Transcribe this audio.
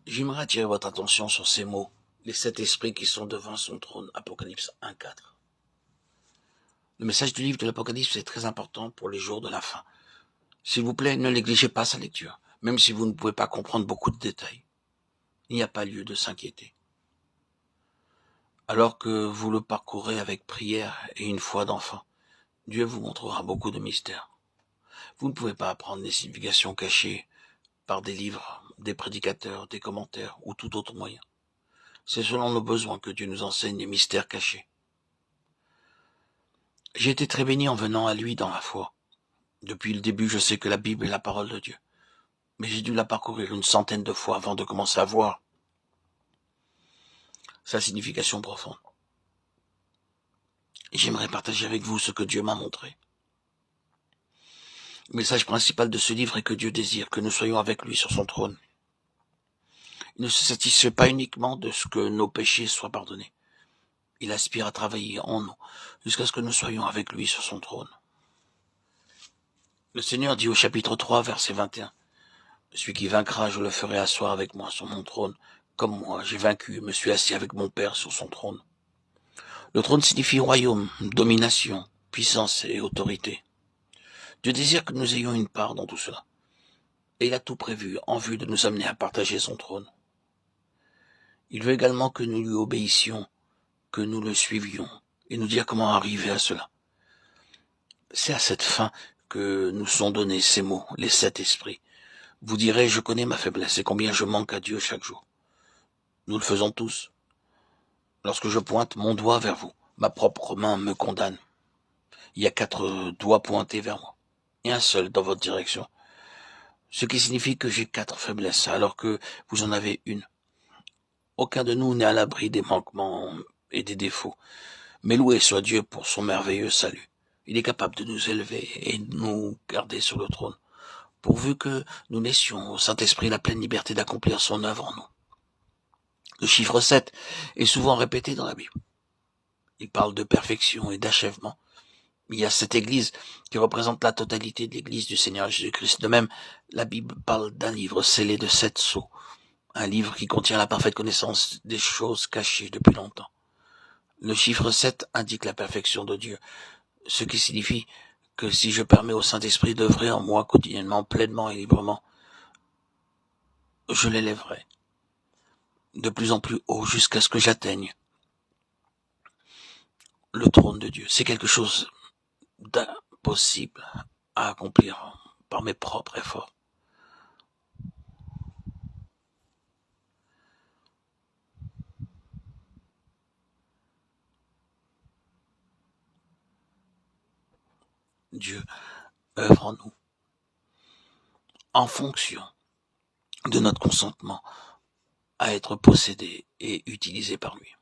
J'aimerais attirer votre attention sur ces mots, les 7 esprits qui sont devant son trône, Apocalypse 1:4. Le message du livre de l'Apocalypse est très important pour les jours de la fin. S'il vous plaît, ne négligez pas sa lecture, même si vous ne pouvez pas comprendre beaucoup de détails. Il n'y a pas lieu de s'inquiéter. Alors que vous le parcourez avec prière et une foi d'enfant, Dieu vous montrera beaucoup de mystères. Vous ne pouvez pas apprendre les significations cachées par des livres, des prédicateurs, des commentaires ou tout autre moyen. C'est selon nos besoins que Dieu nous enseigne les mystères cachés. J'ai été très béni en venant à lui dans la foi. Depuis le début, je sais que la Bible est la parole de Dieu. Mais j'ai dû la parcourir une centaine de fois avant de commencer à voir sa signification profonde. J'aimerais partager avec vous ce que Dieu m'a montré. Le message principal de ce livre est que Dieu désire que nous soyons avec lui sur son trône. Il ne se satisfait pas uniquement de ce que nos péchés soient pardonnés. Il aspire à travailler en nous jusqu'à ce que nous soyons avec lui sur son trône. Le Seigneur dit au chapitre 3, verset 21, « Celui qui vaincra, je le ferai asseoir avec moi sur mon trône, comme moi j'ai vaincu et me suis assis avec mon Père sur son trône. » Le trône signifie royaume, domination, puissance et autorité. Dieu désire que nous ayons une part dans tout cela. Et il a tout prévu en vue de nous amener à partager son trône. Il veut également que nous lui obéissions, que nous le suivions, et nous dire comment arriver à cela. C'est à cette fin que nous sont donnés ces mots, les 7 esprits. Vous direz, je connais ma faiblesse et combien je manque à Dieu chaque jour. Nous le faisons tous. Lorsque je pointe mon doigt vers vous, ma propre main me condamne. Il y a 4 doigts pointés vers moi, et un seul dans votre direction. Ce qui signifie que j'ai 4 faiblesses, alors que vous en avez une. Aucun de nous n'est à l'abri des manquements et des défauts. Mais loué soit Dieu pour son merveilleux salut. Il est capable de nous élever et de nous garder sur le trône, pourvu que nous laissions au Saint-Esprit la pleine liberté d'accomplir son œuvre en nous. Le chiffre 7 est souvent répété dans la Bible. Il parle de perfection et d'achèvement. Il y a cette église qui représente la totalité de l'église du Seigneur Jésus-Christ. De même, la Bible parle d'un livre scellé de 7 sceaux. Un livre qui contient la parfaite connaissance des choses cachées depuis longtemps. Le chiffre 7 indique la perfection de Dieu, ce qui signifie que si je permets au Saint-Esprit d'œuvrer en moi quotidiennement, pleinement et librement, je l'élèverai de plus en plus haut jusqu'à ce que j'atteigne le trône de Dieu. C'est quelque chose d'impossible à accomplir par mes propres efforts. Dieu œuvre en nous en fonction de notre consentement à être possédé et utilisé par lui.